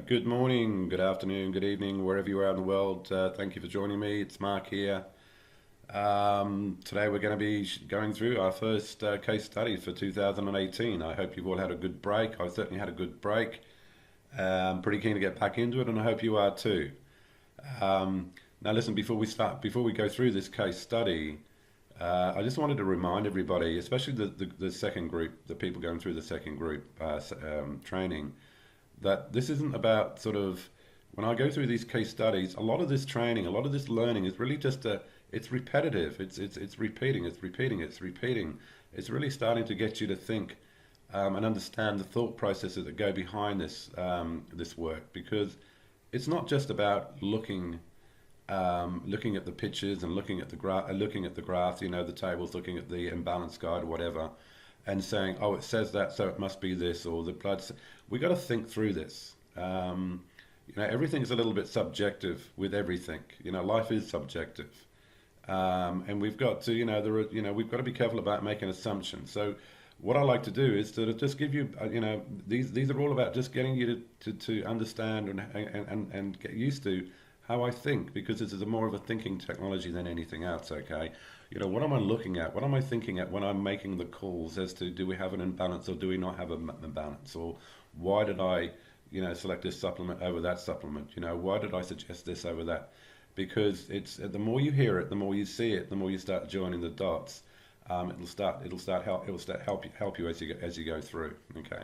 Good morning, good afternoon, good evening, wherever you are in the world. Thank you for joining me. It's Mark here. Today we're going to be going through our first case study for 2018. I hope you've all had a good break. I certainly had a good break. Pretty keen to get back into it, and I hope you are too. Now, listen, before we go through this case study, I just wanted to remind everybody, especially the second group, the people going through the second group training, that this isn't about sort of, when I go through these case studies, a lot of this training, a lot of this learning is really just it's repetitive. It's repeating, it's repeating, it's repeating. It's really starting to get you to think and understand the thought processes that go behind this work, because it's not just about looking at the pictures and looking at the graphs, the tables, looking at the imbalance guide or whatever, and saying, oh, it says that, so it must be this, or the blood. We got to think through this. Everything's a little bit subjective with everything. Life is subjective, and we've got to, we've got to be careful about making assumptions. So, what I like to do is to just give you, these are all about just getting you to understand and get used to how I think, because this is more of a thinking technology than anything else. Okay, what am I looking at? What am I thinking at when I'm making the calls as to, do we have an imbalance or do we not have an imbalance, or why did I, select this supplement over that supplement? Why did I suggest this over that? Because it's the more you hear it, the more you see it, the more you start joining the dots. It'll help you as you go through. Okay,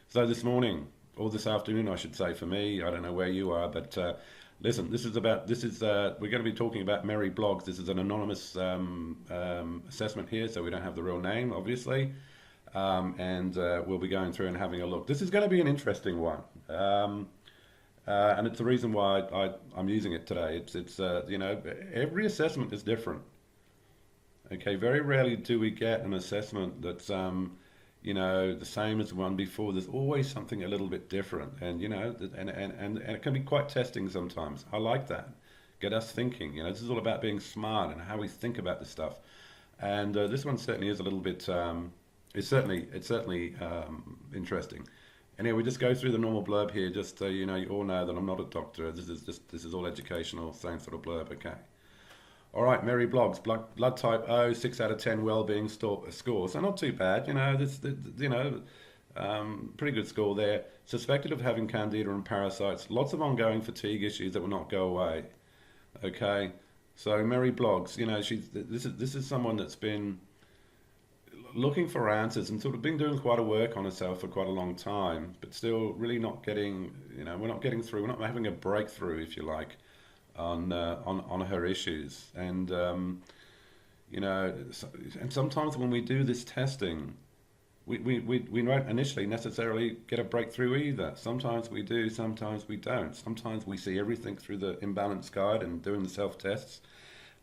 so this morning, or this afternoon, I should say, for me, I don't know where you are, but listen, we're going to be talking about Mary Blogs. This is an anonymous assessment here, so we don't have the real name, obviously, and we'll be going through and having a look. This is going to be an interesting one, and it's the reason why I'm using it today. It's every assessment is different. Okay, very rarely do we get an assessment that's the same as the one before. There's always something a little bit different, and and it can be quite testing sometimes. I like that. Get us thinking. This is all about being smart and how we think about this stuff. And this one certainly is a little bit. It's certainly interesting. Anyway, we just go through the normal blurb here, just so you all know that I'm not a doctor. This is all educational, same sort of blurb. Okay. All right, Mary Blogs, blood type O, 6 out of 10 well-being score. So not too bad, pretty good score there. Suspected of having candida and parasites. Lots of ongoing fatigue issues that will not go away. Okay, so Mary Blogs, this is someone that's been looking for answers and sort of been doing quite a work on herself for quite a long time, but still really not getting, we're not getting through. We're not having a breakthrough, if you like, on her issues. And and sometimes when we do this testing, we won't initially necessarily get a breakthrough either. Sometimes we do, sometimes we don't. Sometimes we see everything through the imbalance guide and doing the self-tests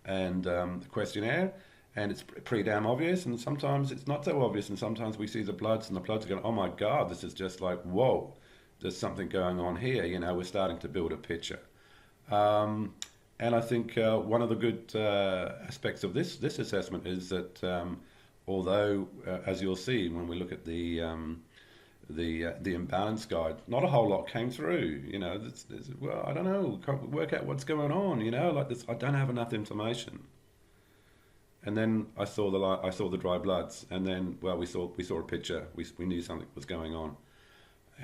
and the questionnaire, and it's pretty damn obvious, and sometimes it's not so obvious, and sometimes we see the bloods, and the bloods go, oh my God, this is just like, whoa, there's something going on here. We're starting to build a picture. And I think one of the good aspects of this assessment is that although, as you'll see when we look at the imbalance guide, not a whole lot came through. Well, I don't know, can't work out what's going on. Like this, I don't have enough information. And then I saw the dry bloods, and then we saw a picture. We knew something was going on,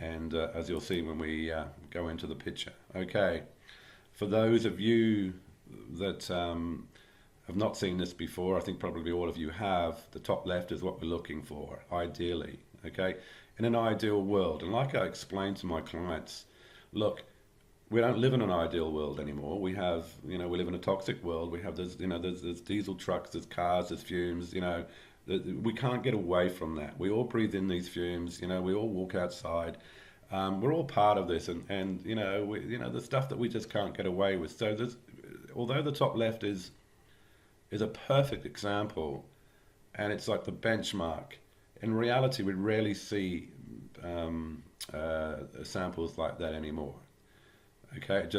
and as you'll see when we go into the picture. Okay. For those of you that have not seen this before, I think probably all of you have, the top left is what we're looking for, ideally, okay? In an ideal world, and like I explained to my clients, look, we don't live in an ideal world anymore. We have, we live in a toxic world. We have, there's diesel trucks, there's cars, there's fumes, we can't get away from that. We all breathe in these fumes, we all walk outside. We're all part of this, and the stuff that we just can't get away with. So although the top left is a perfect example, and it's like the benchmark, in reality we rarely see samples like that anymore. Okay, it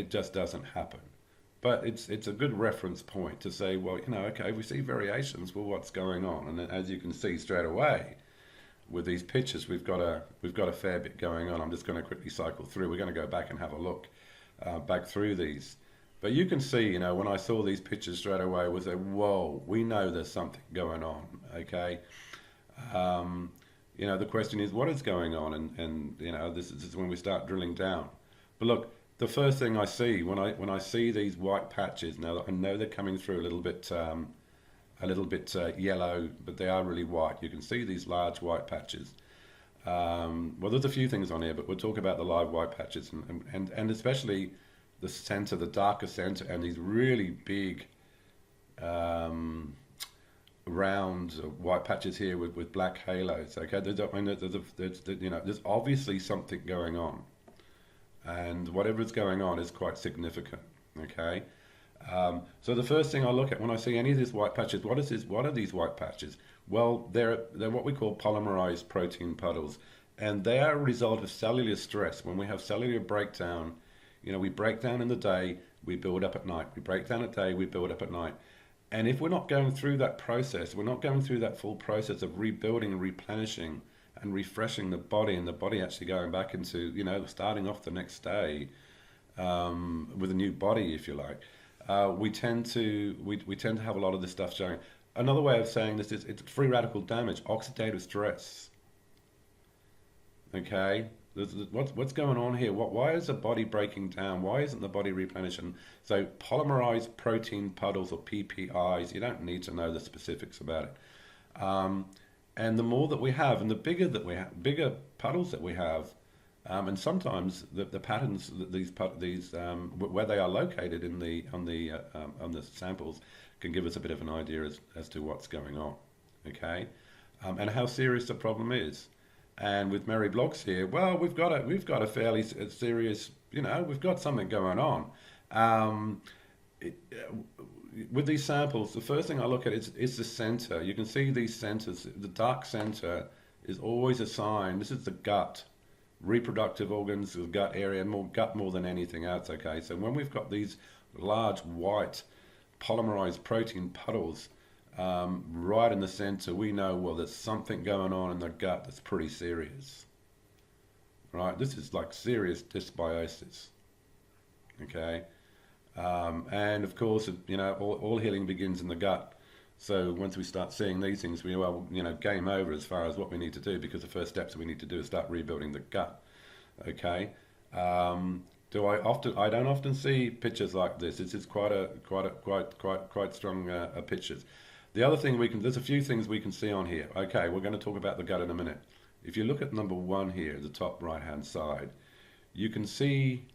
just doesn't happen. But it's a good reference point to say, well, okay, we see variations. Well, what's going on? And as you can see straight away, with these pictures, we've got a fair bit going on. I'm just going to quickly cycle through. We're going to go back and have a look back through these. But you can see, when I saw these pictures straight away, was a whoa, we know there's something going on, okay? Um, the question is, what is going on? And this is when we start drilling down. But look, the first thing I see when I see these white patches, now I know they're coming through a little bit yellow, but they are really white. You can see these large white patches. Well, there's a few things on here, but we'll talk about the live white patches and especially the center, the darker center, and these really big um, round white patches here with black halos. Okay, there's obviously something going on, and whatever is going on is quite significant. Okay. So the first thing I look at when I see any of these white patches, what are these white patches? Well, they're what we call polymerized protein puddles, and they are a result of cellular stress. When we have cellular breakdown, we break down in the day, we build up at night. We break down at day, we build up at night. And if we're not going through that process, we're not going through that full process of rebuilding, replenishing, and refreshing the body, and the body actually going back into, starting off the next day with a new body, if you like. We tend to have a lot of this stuff showing. Another way of saying this is it's free radical damage, oxidative stress. Okay, what's going on here? Why is the body breaking down? Why isn't the body replenishing? So polymerized protein puddles, or PPIs. You don't need to know the specifics about it. And the more that we have, and the bigger that we have, bigger puddles that we have, and sometimes the patterns that these where they are located on the samples can give us a bit of an idea as to what's going on, okay, and how serious the problem is. And with Mary Bloggs here, well, we've got a fairly serious, we've got something going on. It, with these samples, the first thing I look at is the center. You can see these centers. The dark center is always a sign. This is the gut. Reproductive organs, the gut area, more than anything else. Okay, so when we've got these large white polymerized protein puddles right in the center, we know, well, there's something going on in the gut that's pretty serious. Right, this is like serious dysbiosis. Okay, and of course, all healing begins in the gut. So once we start seeing these things, game over as far as what we need to do, because the first steps we need to do is start rebuilding the gut. Okay. I don't often see pictures like this. This is quite strong pictures. The other thing there's a few things we can see on here. Okay, we're going to talk about the gut in a minute. If you look at number 1 here, the top right hand side, you can see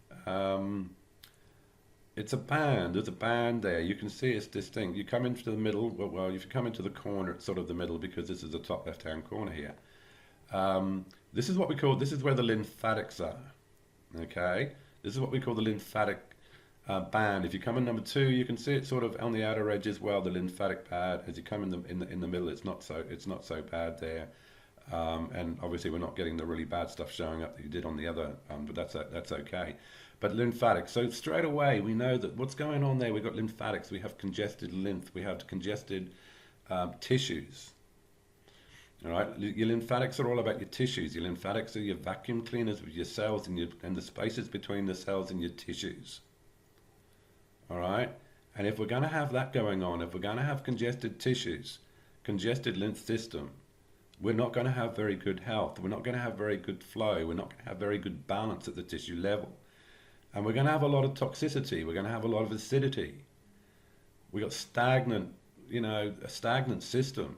it's a band. There's a band there. You can see it's distinct. You come into the middle. Well, if you come into the corner, it's sort of the middle, because this is the top left-hand corner here. This is where the lymphatics are. Okay, this is what we call the lymphatic band. If you come in number 2, you can see it sort of on the outer edge as well. The lymphatic pad. As you come in the middle, it's not so bad there. And obviously, we're not getting the really bad stuff showing up that you did on the other. But that's okay. But lymphatics. So straight away, we know that what's going on there. We've got lymphatics. We have congested lymph. We have congested tissues. All right. Your lymphatics are all about your tissues. Your lymphatics are your vacuum cleaners of your cells and the spaces between the cells and your tissues. All right. And if we're going to have that going on, if we're going to have congested tissues, congested lymph system, we're not going to have very good health. We're not going to have very good flow. We're not going to have very good balance at the tissue level. And we're going to have a lot of toxicity. We're going to have a lot of acidity. We've got a stagnant system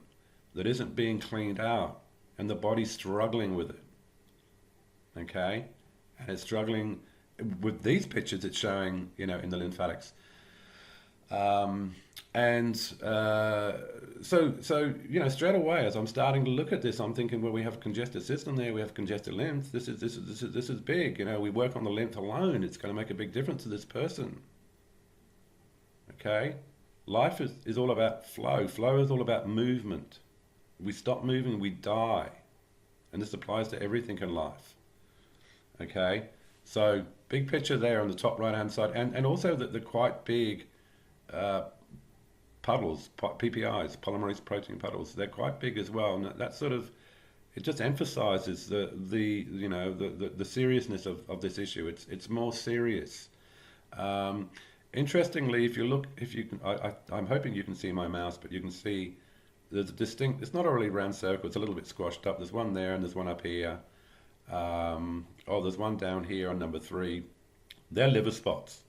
that isn't being cleaned out, and the body's struggling with it. Okay? And it's struggling with these pictures. It's showing, in the lymphatics. Straight away, as I'm starting to look at this, I'm thinking, well, we have a congested system there, we have congested lymph. This is big. We work on the lymph alone. It's going to make a big difference to this person. Okay, life is all about flow. Flow is all about movement. We stop moving, we die, and this applies to everything in life. Okay, so big picture there on the top right hand side, and also the quite big puddles, PPIs, polymerase protein puddles. They're quite big as well, and that sort of it just emphasizes the you know the seriousness of this issue. It's more serious. Um, Interestingly, if you look, if you can, I'm hoping you can see my mouse, but you can see there's a distinct. It's not a really round circle. It's a little bit squashed up. There's one there, and there's one up here. Oh, there's one down here on number three. They're liver spots.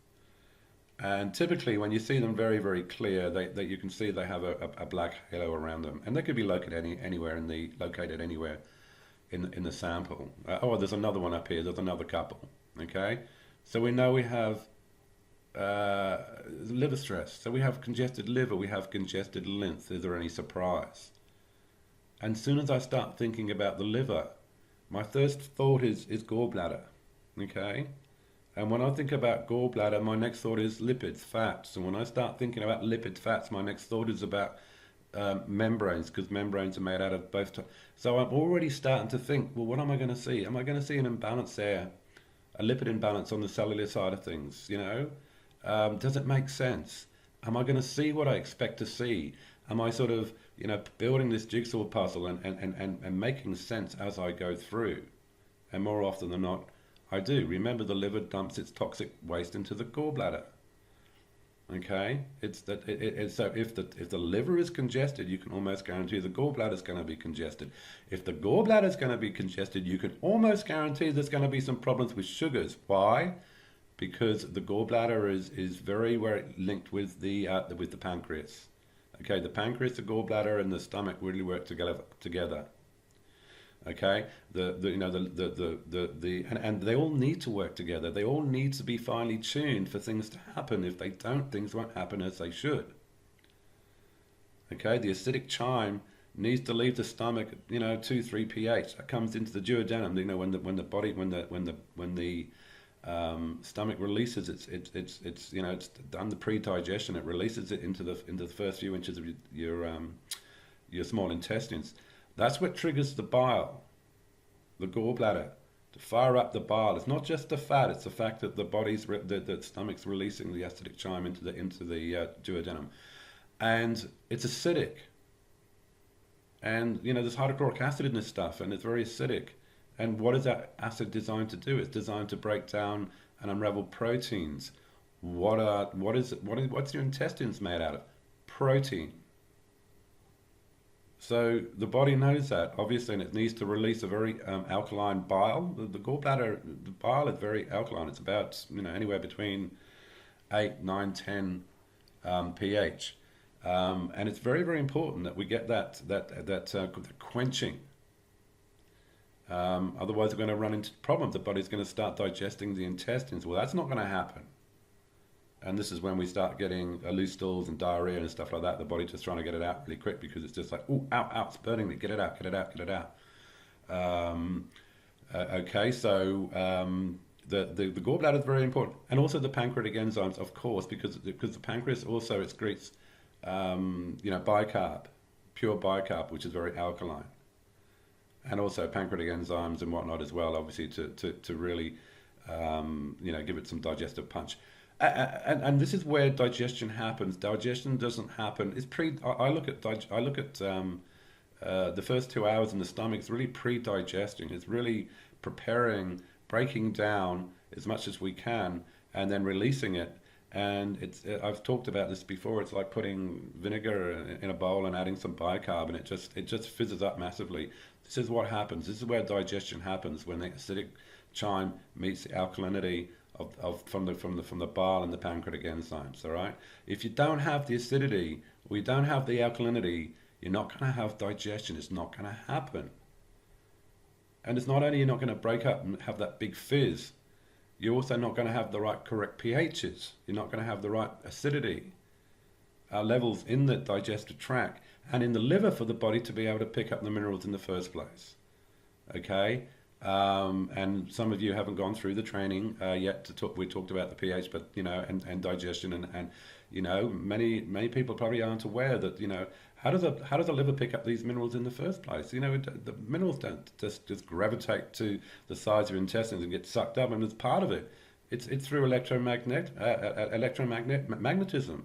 And typically, when you see them very, very clear, they you can see they have a black halo around them, and they could be located located anywhere in the sample. Oh, there's another one up here. There's another couple. Okay, so we know we have uh, liver stress. So we have congested liver. We have congested lymph. Is there any surprise? And as soon as I start thinking about the liver, my first thought is gallbladder. Okay. And when I think about gallbladder, my next thought is lipids, fats. And when I start thinking about lipids, fats, my next thought is about membranes, because membranes are made out of both. So I'm already starting to think, well, what am I going to see? Am I going to see an imbalance there, a lipid imbalance on the cellular side of things? Does it make sense? Am I going to see what I expect to see? Am I sort of, building this jigsaw puzzle and making sense as I go through? And more often than not, I do. Remember, the liver dumps its toxic waste into the gallbladder. Okay, it's that. So if the liver is congested, you can almost guarantee the gallbladder is going to be congested. If the gallbladder is going to be congested, you can almost guarantee there's going to be some problems with sugars. Why? Because the gallbladder is very linked with the pancreas. Okay, the pancreas, the gallbladder, and the stomach really work together. Okay, and they all need to work together. They all need to be finely tuned for things to happen. If they don't, things won't happen as they should. Okay, the acidic chyme needs to leave the stomach, 2-3 pH. That comes into the duodenum. When the stomach releases it's done the pre-digestion. It releases it into the first few inches of your small intestines. That's what triggers the bile, the gallbladder, to fire up the bile. It's not just the fat; it's the fact that the stomach's releasing the acidic chyme into the duodenum, and it's acidic. And there's hydrochloric acid in this stuff, and it's very acidic. And what is that acid designed to do? It's designed to break down and unravel proteins. What's your intestines made out of? Protein. So the body knows that, obviously, and it needs to release a very alkaline bile. The gallbladder, the bile is very alkaline. It's about anywhere between 8, 9, 10 pH, and it's very, very important that we get that quenching. Otherwise, we're going to run into problems. The body's going to start digesting the intestines. Well, that's not going to happen. And this is when we start getting loose stools and diarrhea and stuff like that. The body just trying to get it out really quick because it's just like, oh, ow, it's burning me. Get it out, get it out, get it out. Okay, so the gallbladder is very important. And also the pancreatic enzymes, of course, because the pancreas also excretes, bicarb, pure bicarb, which is very alkaline. And also pancreatic enzymes and whatnot as well, obviously, to really, give it some digestive punch. And this is where digestion happens. Digestion doesn't happen. I look at the first 2 hours in the stomach. It's really pre-digesting. It's really preparing, breaking down as much as we can, and then releasing it. And I've talked about this before. It's like putting vinegar in a bowl and adding some bicarb, and it just fizzes up massively. This is what happens. This is where digestion happens, when the acidic chyme meets the alkalinity from the bile and the pancreatic enzymes. All right. If you don't have the acidity, or you don't have the alkalinity, you're not going to have digestion. It's not going to happen. And it's not only you're not going to break up and have that big fizz, you're also not going to have the right correct pHs. You're not going to have the right acidity levels in the digestive tract and in the liver for the body to be able to pick up the minerals in the first place. Okay. And some of you haven't gone through the training yet to talk. We talked about the pH, but and digestion, and many people probably aren't aware that how does the liver pick up these minerals in the first place? The minerals don't just gravitate to the sides of your intestines and get sucked up, and as part of it, it's through magnetism.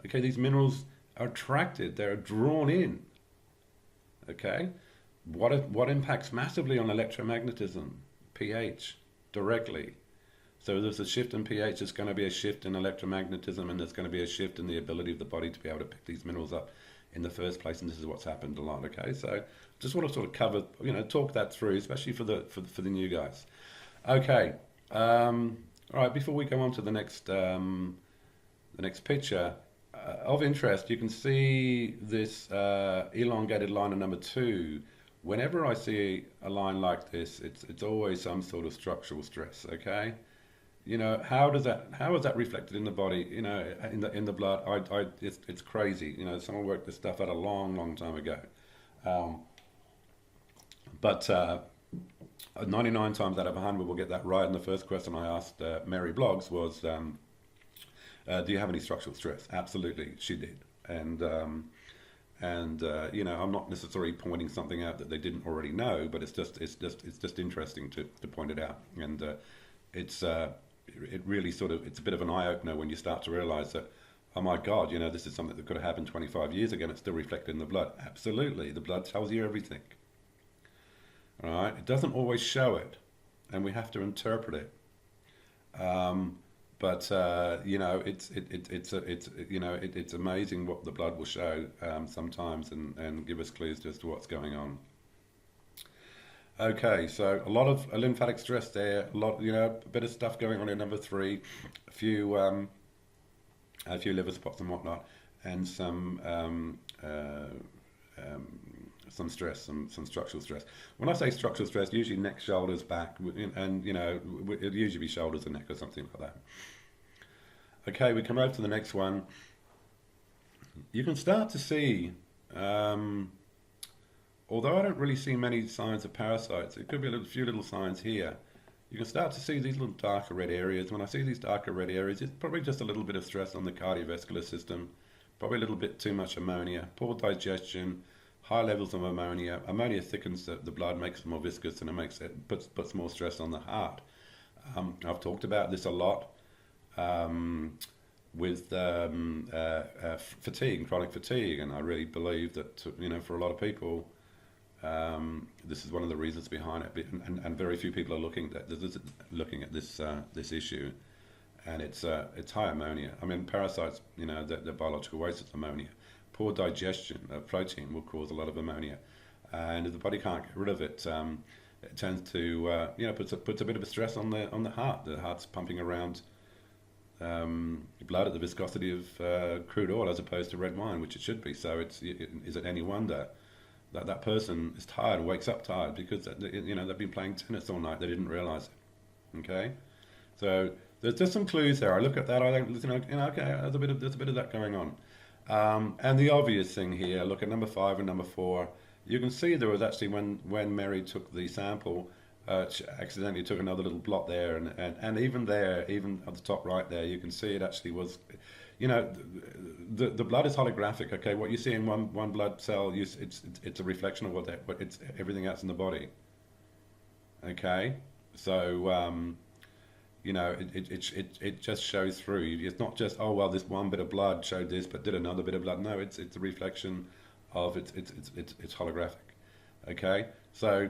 Okay, these minerals are attracted; they're drawn in. Okay. what impacts massively on electromagnetism? pH, directly. So there's a shift in pH, there's going to be a shift in electromagnetism, and there's going to be a shift in the ability of the body to be able to pick these minerals up in the first place. And this is what's happened a lot. Okay, so just want to sort of cover, talk that through, especially for the new guys. Okay, all right. Before we go on to the next picture, of interest, you can see this elongated line of number two. Whenever I see a line like this, it's always some sort of structural stress. Okay, how is that reflected in the body? In the blood. It's crazy. Someone worked this stuff out a long time ago. Um, but 99 times out of 100 we'll get that right. And the first question I asked Mary Bloggs was, do you have any structural stress? Absolutely, she did. And I'm not necessarily pointing something out that they didn't already know, but it's just interesting to point it out. And it's it really sort of, it's a bit of an eye opener when you start to realize that, oh my God, this is something that could have happened 25 years ago and it's still reflected in the blood. Absolutely, the blood tells you everything. All right, it doesn't always show it, and we have to interpret it. But it's amazing what the blood will show sometimes, and give us clues as to what's going on. Okay, so a lot of lymphatic stress there, a bit of stuff going on in number three, a few liver spots and whatnot, and some stress, some structural stress. When I say structural stress, usually neck, shoulders, back, and it'll usually be shoulders and neck or something like that. Okay, we come over to the next one. You can start to see, although I don't really see many signs of parasites, it could be a few little signs here. You can start to see these little darker red areas. When I see these darker red areas, it's probably just a little bit of stress on the cardiovascular system, probably a little bit too much ammonia, poor digestion, high levels of ammonia. Ammonia thickens the blood, makes it more viscous, and puts more stress on the heart. I've talked about this a lot with fatigue, chronic fatigue, and I really believe that for a lot of people, this is one of the reasons behind it. And very few people are looking at this issue, and it's high ammonia. I mean, parasites, the biological waste is ammonia. Poor digestion of protein will cause a lot of ammonia, and if the body can't get rid of it, it tends to puts a bit of a stress on the heart. The heart's pumping around blood at the viscosity of crude oil as opposed to red wine, which it should be. So is it any wonder that person is tired, wakes up tired, because they've been playing tennis all night, they didn't realize it. Okay, so there's just some clues there. I look at that, I don't, okay, there's a bit of that going on. And the obvious thing here, look at number 5 and number 4. You can see there was actually, when Mary took the sample, she accidentally took another little blot there, and even there, even at the top right there, you can see it actually was, the blood is holographic. Okay, what you see in one blood cell, it's a reflection of what it's everything else in the body. Okay, so it just shows through. It's not just, oh well, this one bit of blood showed this, but did another bit of blood. No, it's a reflection of it's holographic. Okay, so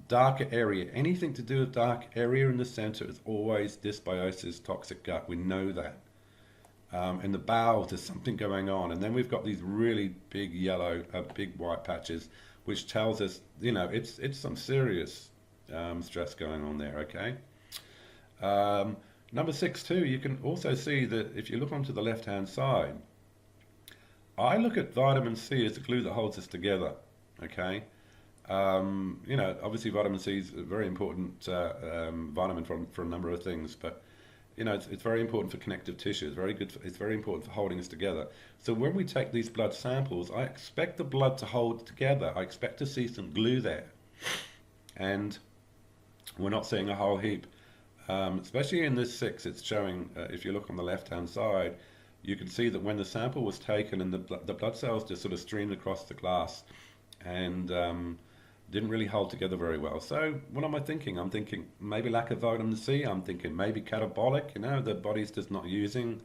darker area, anything to do with dark area in the center is always dysbiosis, toxic gut. We know that. In the bowels, there's something going on, and then we've got these really big yellow, big white patches, which tells us, it's some serious stress going on there. Okay. Number 6 too, you can also see that if you look onto the left-hand side, I look at vitamin C as the glue that holds us together. Okay. Obviously vitamin C is a very important vitamin for a number of things, but it's very important for connective tissue. It's very important for holding us together. So when we take these blood samples, I expect the blood to hold together. I expect to see some glue there, and we're not seeing a whole heap. Especially in this 6, it's showing, if you look on the left-hand side, you can see that when the sample was taken and the blood cells just sort of streamed across the glass and didn't really hold together very well. So what am I thinking? I'm thinking maybe lack of vitamin C. I'm thinking maybe catabolic, the body's just not using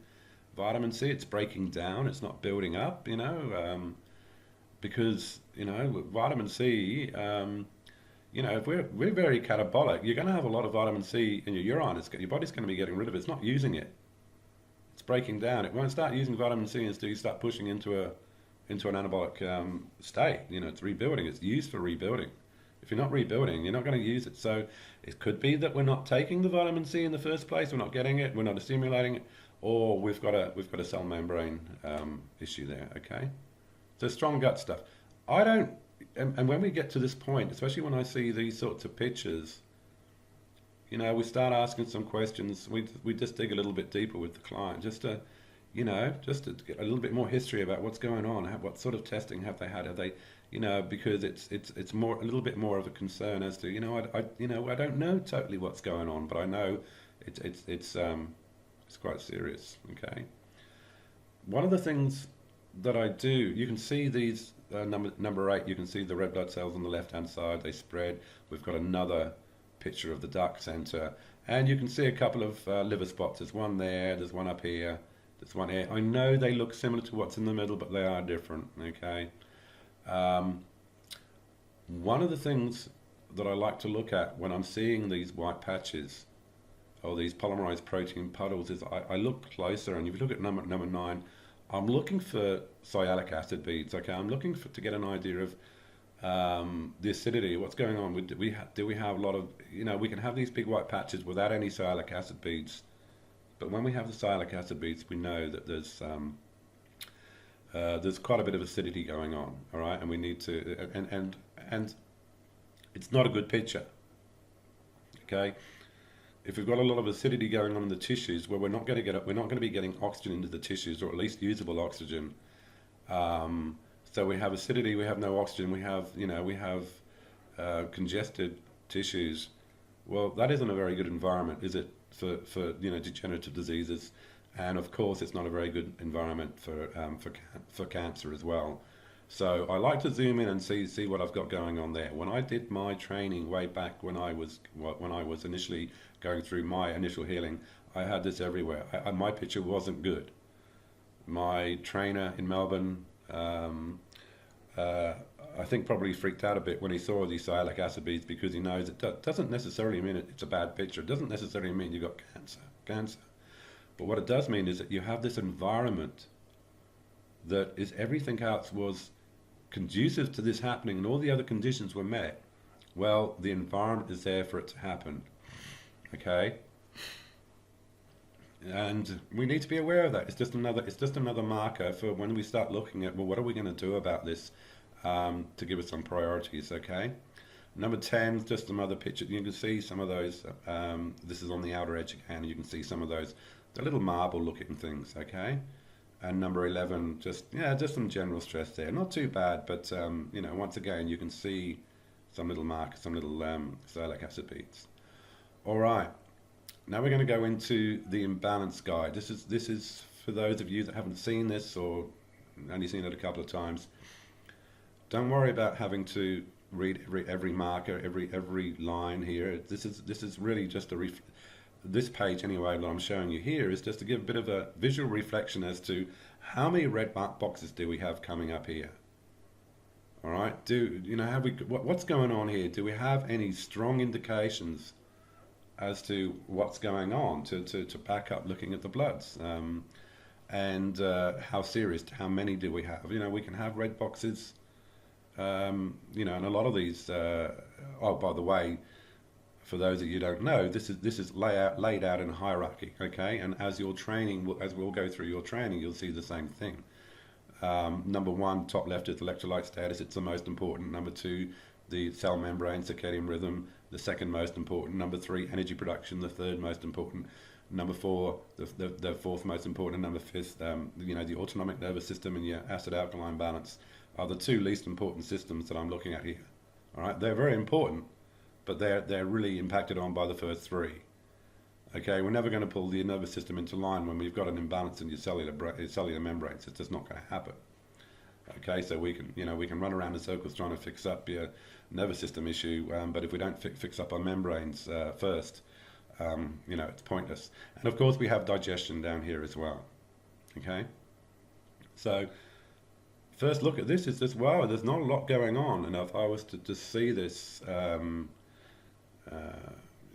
vitamin C. It's breaking down. It's not building up, because vitamin C. If we're very catabolic, you're going to have a lot of vitamin C in your urine. Your body's going to be getting rid of it. It's not using it. It's breaking down. It won't start using vitamin C until you start pushing into an anabolic state. It's rebuilding. It's used for rebuilding. If you're not rebuilding, you're not going to use it. So it could be that we're not taking the vitamin C in the first place. We're not getting it. We're not assimilating it, or we've got a cell membrane issue there. Okay, so strong gut stuff. I don't. And when we get to this point, especially when I see these sorts of pictures, we start asking some questions. We just dig a little bit deeper with the client, just to get a little bit more history about what's going on. What sort of testing have they had? Have they, because it's more a little bit more of a concern as to, I don't know totally what's going on, but I know it's quite serious. Okay. One of the things that I do, you can see these number 8. You can see the red blood cells on the left hand side. They spread. We've got another picture of the duct center, and you can see a couple of liver spots. There's one there. There's one up here. There's one here. I know they look similar to what's in the middle, but they are different. Okay. One of the things that I like to look at when I'm seeing these white patches or these polymerized protein puddles is I look closer, and if you look at number 9, I'm looking for sialic acid beads. Okay, I'm looking to get an idea of the acidity. What's going on? Do we have a lot of, we can have these big white patches without any sialic acid beads, but when we have the sialic acid beads, we know that there's quite a bit of acidity going on. All right, and we need to and it's not a good picture. Okay. If we've got a lot of acidity going on in the tissues, well, we're not going to be getting oxygen into the tissues, or at least usable oxygen. So we have acidity, we have no oxygen, we have congested tissues. Well, that isn't a very good environment, is it, for degenerative diseases? And of course, it's not a very good environment for cancer as well. So I like to zoom in and see what I've got going on there. When I did my training way back when I was initially going through my initial healing, I had this everywhere. My picture wasn't good. My trainer in Melbourne, I think, probably freaked out a bit when he saw these sialic acid beads, because he knows it doesn't necessarily mean it's a bad picture. It doesn't necessarily mean you've got cancer. But what it does mean is that you have this environment that is everything else was conducive to this happening, and all the other conditions were met. Well, the environment is there for it to happen. Okay, and we need to be aware of that. It's just another marker for when we start looking at, well, what are we going to do about this, to give us some priorities. Okay, number 10, just some other pictures. You can see some of those. This is on the outer edge again. You can see some of those, the little marble-looking things. Okay. And number 11, just some general stress there. Not too bad, but once again, you can see some little markers, some little sialic acid beads. All right, now we're going to go into the imbalance guide. This is for those of you that haven't seen this or only seen it a couple of times. Don't worry about having to read every marker, every line here. This is really just this page anyway that I'm showing you here is just to give a bit of a visual reflection as to how many red mark boxes do we have coming up here. All right, what's going on here? Do we have any strong indications as to what's going on to back up looking at the bloods, and how serious, how many do we have? We can have red boxes, and a lot of these, oh, by the way, for those of you who don't know, this is laid out in a hierarchy, okay? And as we'll go through your training, you'll see the same thing. Number 1, top left, is electrolyte status. It's the most important. Number 2, the cell membrane, circadian rhythm, the second most important. Number 3, energy production, the third most important. Number 4, the fourth most important. Number 5, the autonomic nervous system and your acid-alkaline balance are the 2 least important systems that I'm looking at here. All right, they're very important, but they're really impacted on by the first 3. Okay, we're never going to pull the nervous system into line when we've got an imbalance in your cellular membranes. It's just not going to happen. Okay, so we can run around in circles trying to fix up your nervous system issue, but if we don't fix up our membranes first, it's pointless. And of course, we have digestion down here as well. Okay, so first look at this is just, wow, there's not a lot going on. And if I was to just see this uh,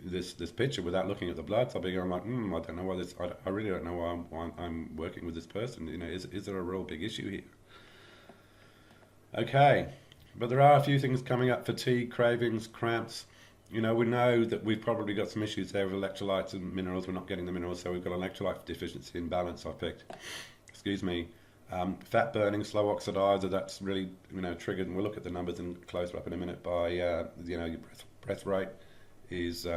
this picture without looking at the bloods, I'll be going like, I don't know why this. I really don't know why I'm working with this person. You know, is there a real big issue here? Okay, but there are a few things coming up: fatigue, cravings, cramps. You know, we know that we've probably got some issues there with electrolytes and minerals. We're not getting the minerals, so we've got electrolyte deficiency imbalance. I picked. Excuse me. Fat burning, slow oxidizer. That's really triggered, and we'll look at the numbers in closer up in a minute. By your breath rate is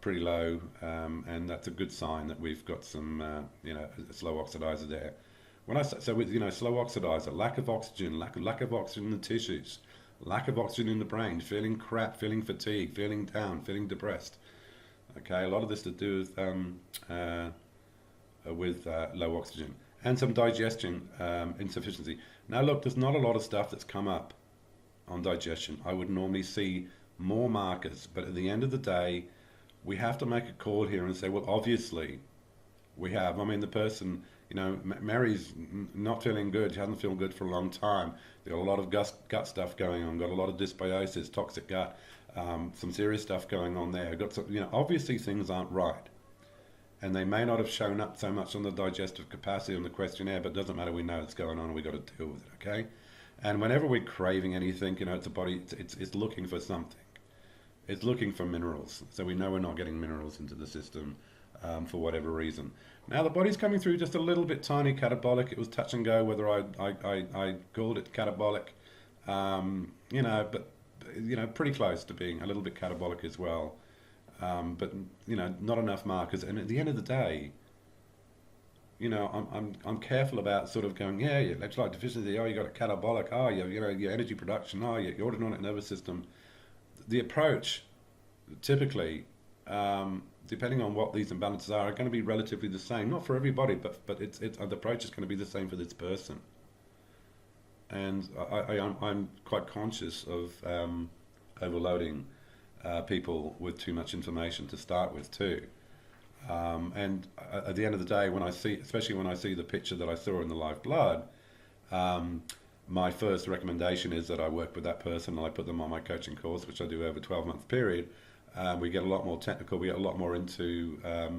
pretty low, and that's a good sign that we've got some a slow oxidizer there. When I so with slow oxidizer, lack of oxygen, lack of oxygen in the tissues, lack of oxygen in the brain, feeling crap, feeling fatigue, feeling down, feeling depressed. Okay, a lot of this to do with low oxygen and some digestion insufficiency. Now look, there's not a lot of stuff that's come up on digestion. I would normally see more markers, but at the end of the day, we have to make a call here and say, well, obviously, we have. I mean, the person, Mary's not feeling good. She hasn't felt good for a long time. They've got a lot of gut stuff going on. Got a lot of dysbiosis, toxic gut, some serious stuff going on there. Got some, obviously things aren't right, and they may not have shown up so much on the digestive capacity on the questionnaire, but it doesn't matter. We know it's going on, and we got to deal with it. Okay. And whenever we're craving anything, it's a body. It's looking for something. It's looking for minerals. So we know we're not getting minerals into the system for whatever reason. Now the body's coming through just a little bit tiny catabolic. It was touch and go whether I called it catabolic, but pretty close to being a little bit catabolic as well. But not enough markers. And at the end of the day, I'm careful about sort of going, yeah, your electrolyte deficiency. Oh, you got a catabolic. Oh, your energy production. Oh, your autonomic nervous system. The approach, typically, depending on what these imbalances are going to be relatively the same. Not for everybody, but the approach is going to be the same for this person. And I'm quite conscious of overloading people with too much information to start with too. And at the end of the day, especially when I see the picture that I saw in the live blood, my first recommendation is that I work with that person and I put them on my coaching course, which I do over a 12-month period. We get a lot more technical. We get a lot more into a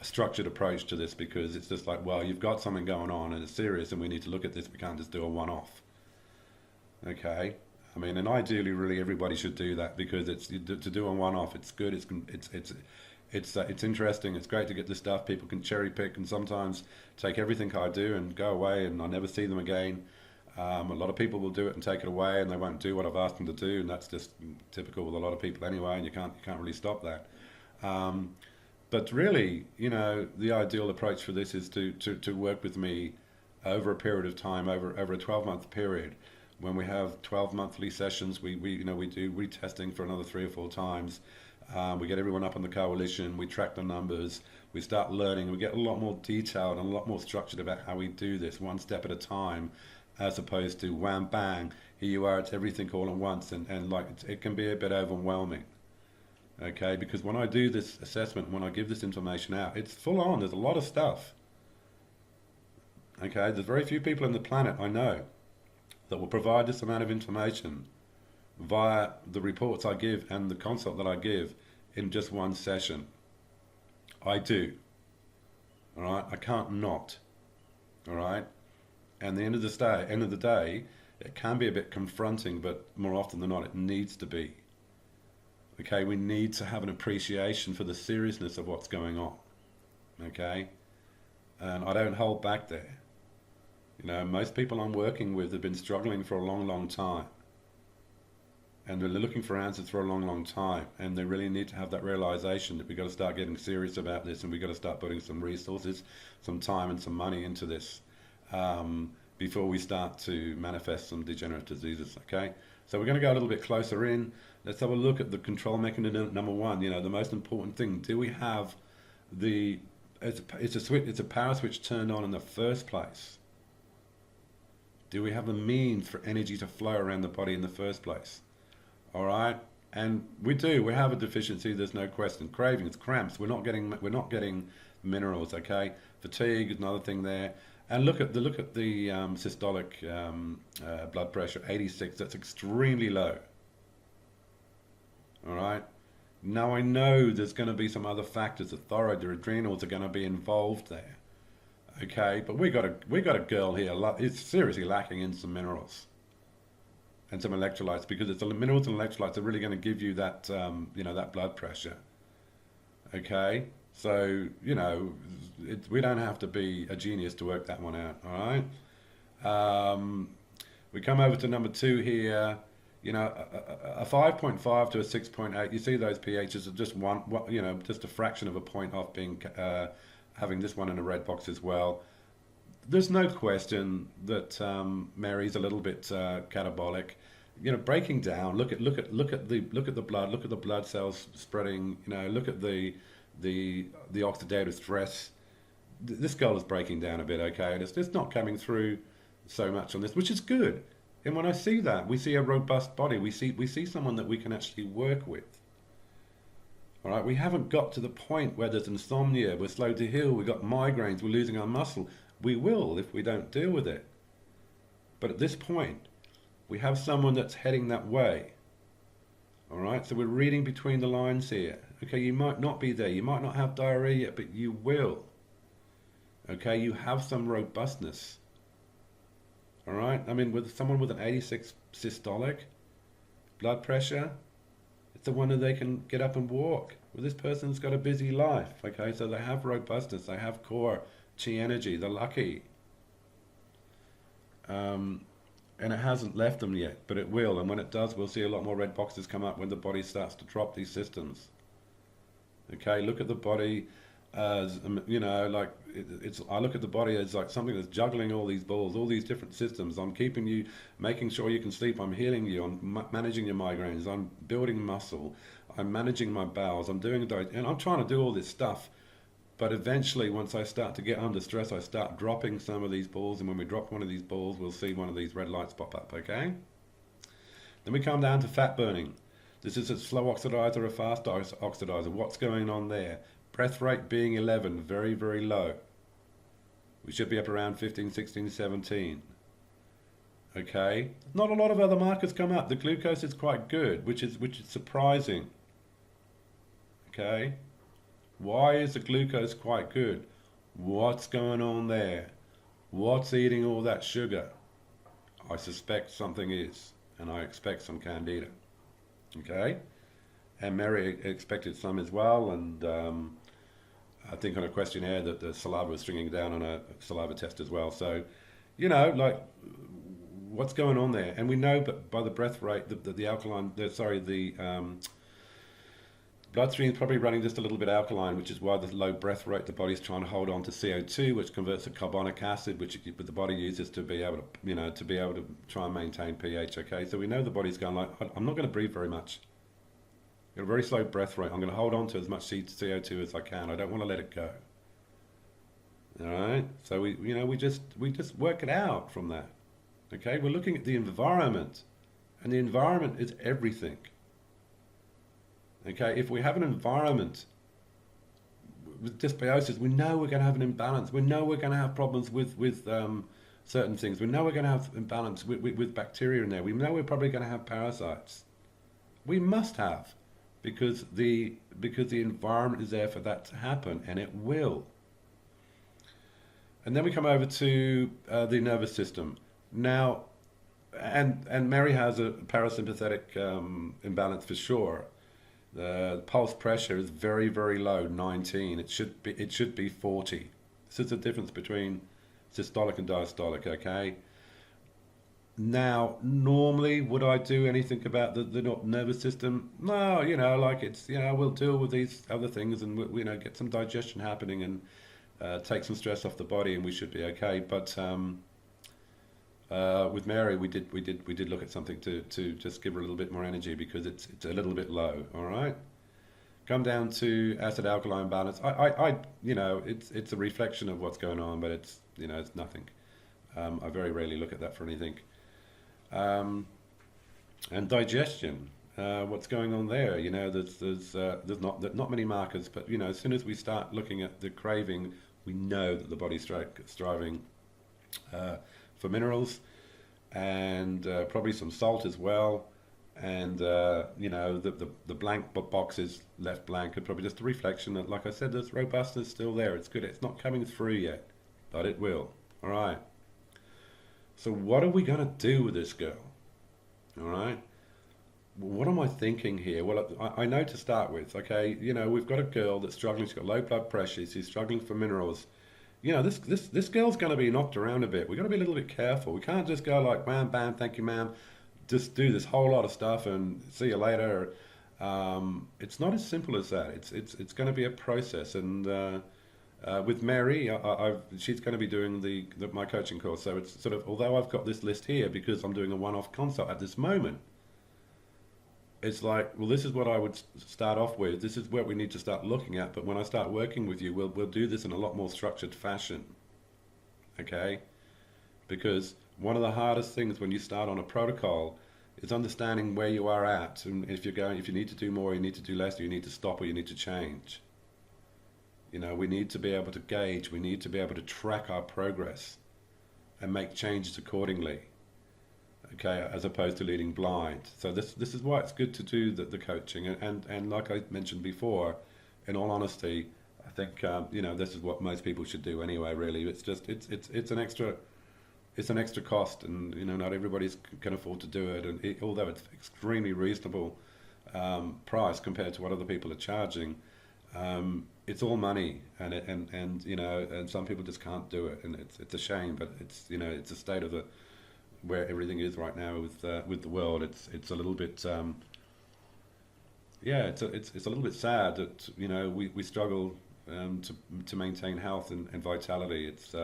structured approach to this, because it's just like, well, you've got something going on and it's serious and we need to look at this. We can't just do a one-off. Okay? I mean, and ideally, really, everybody should do that, because it's to do a one-off. It's good. It's interesting. It's great to get this stuff. People can cherry pick and sometimes take everything I do and go away and I never see them again. A lot of people will do it and take it away, and they won't do what I've asked them to do, and that's just typical with a lot of people anyway. And you can't really stop that. But really, the ideal approach for this is to work with me over a period of time, over a 12-month period. When we have 12 monthly sessions, we do retesting for another 3 or 4 times. We get everyone up on the coalition. We track the numbers. We start learning. We get a lot more detailed and a lot more structured about how we do this, one step at a time, as opposed to wham bang, here you are, it's everything all at once, and like it can be a bit overwhelming. Okay, because when I do this assessment, when I give this information out, it's full on. There's a lot of stuff. Okay, there's very few people on the planet I know that will provide this amount of information via the reports I give and the consult that I give in just one session. I do. All right, I can't not. All right. And the end of the day, it can be a bit confronting, but more often than not, it needs to be. Okay, we need to have an appreciation for the seriousness of what's going on. Okay, and I don't hold back there. Most people I'm working with have been struggling for a long, long time, and they're looking for answers for a long, long time, and they really need to have that realization that we've got to start getting serious about this, and we've got to start putting some resources, some time, and some money into this. Before we start to manifest some degenerative diseases. Okay, so we're going to go a little bit closer in. Let's have a look at the control mechanism. Number one, the most important thing: do we have it's a power switch turned on in the first place? Do we have the means for energy to flow around the body in the first place? All right, and we do. We have a deficiency. There's no question. Cravings, cramps. We're not getting minerals. Okay, fatigue is another thing there. And look at the systolic blood pressure, 86. That's extremely low. All right. Now I know there's going to be some other factors. The thyroid, the adrenals are going to be involved there. Okay, but we got a girl here. It's seriously lacking in some minerals and some electrolytes, because it's the minerals and electrolytes are really going to give you that that blood pressure. Okay, so we don't have to be a genius to work that one out. All right. We come over to number two here. A 5.5 to a 6.8. You see those pHs are just just a fraction of a point off being having this one in a red box as well. There's no question that Mary's a little bit catabolic. Breaking down. Look at the blood. Look at the blood cells spreading. Look at the oxidative stress. This girl is breaking down a bit. Okay, and it's not coming through so much on this, which is good. And when I see that, we see a robust body. We see someone that we can actually work with. All right, we haven't got to the point where there's insomnia, we're slow to heal, we've got migraines, we're losing our muscle. We will if we don't deal with it. But at this point, we have someone that's heading that way. All right, so we're reading between the lines here. Okay, you might not be there, you might not have diarrhea yet, but you will. Okay, you have some robustness. All right, I mean, with someone with an 86 systolic blood pressure, it's a wonder they can get up and walk. Well, this person's got a busy life. Okay, so they have robustness, they have core, chi energy, they're lucky. And it hasn't left them yet, but it will. And when it does, we'll see a lot more red boxes come up when the body starts to drop these systems. Okay, look at the body as like it's. I look at the body as like something that's juggling all these balls, all these different systems. I'm keeping you, making sure you can sleep. I'm healing you. I'm managing your migraines. I'm building muscle. I'm managing my bowels. I'm doing and I'm trying to do all this stuff. But eventually, once I start to get under stress, I start dropping some of these balls. And when we drop one of these balls, we'll see one of these red lights pop up. Okay. Then we come down to fat burning. This is a slow oxidizer or a fast oxidizer. What's going on there? Breath rate being 11, very, very low. We should be up around 15, 16, 17. Okay. Not a lot of other markers come up. The glucose is quite good, which is surprising. Okay. Why is the glucose quite good? What's going on there? What's eating all that sugar? I suspect something is, and I expect some candida. Okay. And Mary expected some as well, and I think on a questionnaire that the saliva was stringing down on a saliva test as well. So, like, what's going on there? And we know, but by the breath rate, the alkaline, the bloodstream is probably running just a little bit alkaline, which is why the low breath rate. The body's trying to hold on to CO2, which converts to carbonic acid, which the body uses to be able to try and maintain pH. Okay, so we know the body's going like, I'm not going to breathe very much. Got a very slow breath rate. I'm going to hold on to as much CO2 as I can. I don't want to let it go. All right. So we just work it out from that. Okay. We're looking at the environment, and the environment is everything. Okay. If we have an environment with dysbiosis, we know we're going to have an imbalance. We know we're going to have problems with certain things. We know we're going to have imbalance with bacteria in there. We know we're probably going to have parasites. We must have. Because the environment is there for that to happen, and it will. And then we come over to the nervous system. Now, and Mary has a parasympathetic imbalance for sure. The pulse pressure is very, very low, 19. It should be 40. This is the difference between systolic and diastolic. Okay. Now, normally, would I do anything about the nervous system? No, we'll deal with these other things and we get some digestion happening and take some stress off the body, and we should be okay. But with Mary, we did look at something to just give her a little bit more energy, because it's a little bit low. All right. Come down to acid alkaline balance. It's a reflection of what's going on, but it's nothing. I very rarely look at that for anything. And digestion, what's going on there? There's not many markers, but as soon as we start looking at the craving, we know that the body's striving uh, for minerals, and probably some salt as well. And the blank box is left blank, and probably just a reflection that, like I said, there's robustness still there. It's good. It's not coming through yet, but it will. All right. So what are we going to do with this girl? All right. What am I thinking here? Well, I know to start with, okay, we've got a girl that's struggling. She's got low blood pressure. She's struggling for minerals. This girl's going to be knocked around a bit. We've got to be a little bit careful. We can't just go like, bam, bam, thank you, ma'am. Just do this whole lot of stuff and see you later. It's not as simple as that. It's going to be a process. And with Mary, she's going to be doing my coaching course. So it's sort of, although I've got this list here because I'm doing a one-off consult at this moment, it's like, well, this is what I would start off with. This is what we need to start looking at. But when I start working with you, we'll do this in a lot more structured fashion. Okay? Because one of the hardest things when you start on a protocol is understanding where you are at, and if you need to do more, you need to do less, or you need to stop, or you need to change. We need to be able to gauge. We need to be able to track our progress and make changes accordingly. Okay, as opposed to leading blind. So this is why it's good to do the coaching, and like I mentioned before, in all honesty, I think this is what most people should do anyway. Really, it's an extra cost, and not everybody can afford to do it. And although it's extremely reasonable price compared to what other people are charging, it's all money, and some people just can't do it, and it's a shame. But it's a state of where everything is right now with the world. It's a little bit it's a little bit sad that we struggle to maintain health and vitality. It's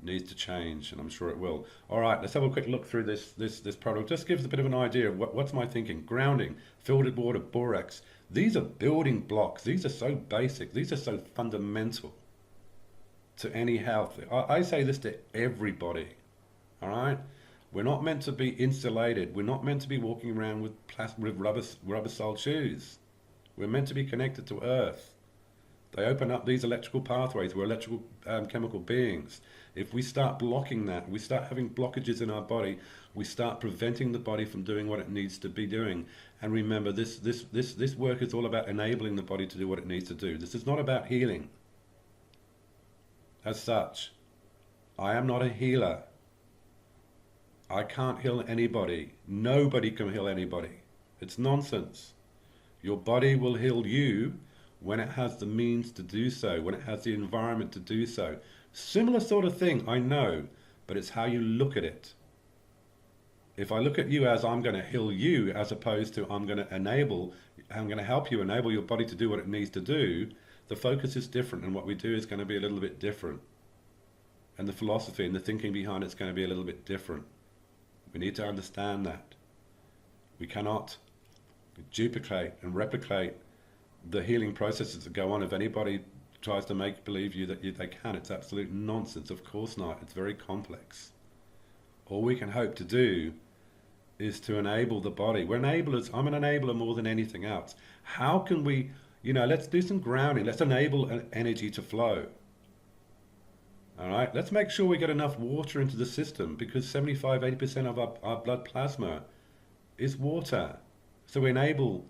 needs to change, and I'm sure it will. All right, let's have a quick look through this product. Just gives a bit of an idea of what's my thinking. Grounding, filtered water, borax. These are building blocks. These are so basic. These are so fundamental to any health. I say this to everybody. All right, we're not meant to be insulated. We're not meant to be walking around with rubber soled shoes. We're meant to be connected to Earth. They open up these electrical pathways. We're electrical chemical beings. If we start blocking that, we start having blockages in our body, we start preventing the body from doing what it needs to be doing. And remember, this work is all about enabling the body to do what it needs to do. This is not about healing. As such, I am not a healer. I can't heal anybody. Nobody can heal anybody. It's nonsense. Your body will heal you when it has the means to do so, when it has the environment to do so. Similar sort of thing, I know, but it's how you look at it. If I look at you as I'm going to heal you, as opposed to I'm going to help you enable your body to do what it needs to do, the focus is different, and what we do is going to be a little bit different. And the philosophy and the thinking behind it's going to be a little bit different. We need to understand that. We cannot duplicate and replicate the healing processes that go on. If anybody tries to make believe you that they can, it's absolute nonsense. Of course not. It's very complex. All we can hope to do is to enable the body. We're enablers. I'm an enabler more than anything else. How can we, let's do some grounding. Let's enable energy to flow. All right, let's make sure we get enough water into the system, because 75-80% of our blood plasma is water. So we enable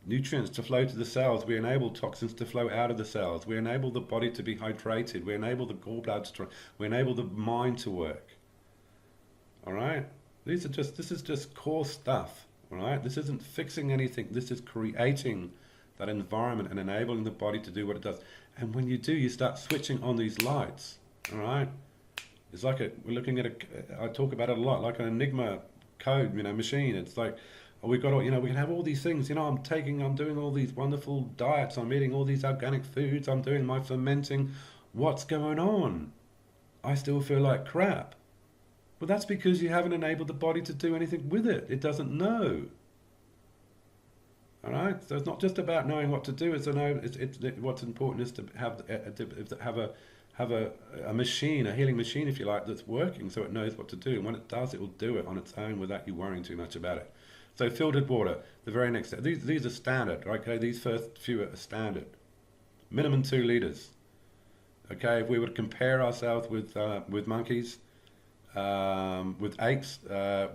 nutrients to flow to the cells. We enable toxins to flow out of the cells. We enable the body to be hydrated. We enable the gallbladder to, we enable the mind to work. All right, this is just core stuff. All right, this isn't fixing anything. This is creating that environment and enabling the body to do what it does. And when you do, you start switching on these lights. All right, it's like we're looking at I talk about it a lot, like an Enigma code, machine. It's like, we've got, we can have all these things. I'm doing all these wonderful diets. I'm eating all these organic foods. I'm doing my fermenting. What's going on? I still feel like crap. Well, that's because you haven't enabled the body to do anything with it. It doesn't know. All right. So it's not just about knowing what to do. It's to know. What's important is to have a machine, a healing machine, if you like, that's working, so it knows what to do. And when it does, it will do it on its own without you worrying too much about it. So filtered water, the very next step. These are standard, okay? These first few are standard. Minimum 2 liters. Okay, if we were to compare ourselves with monkeys, with apes,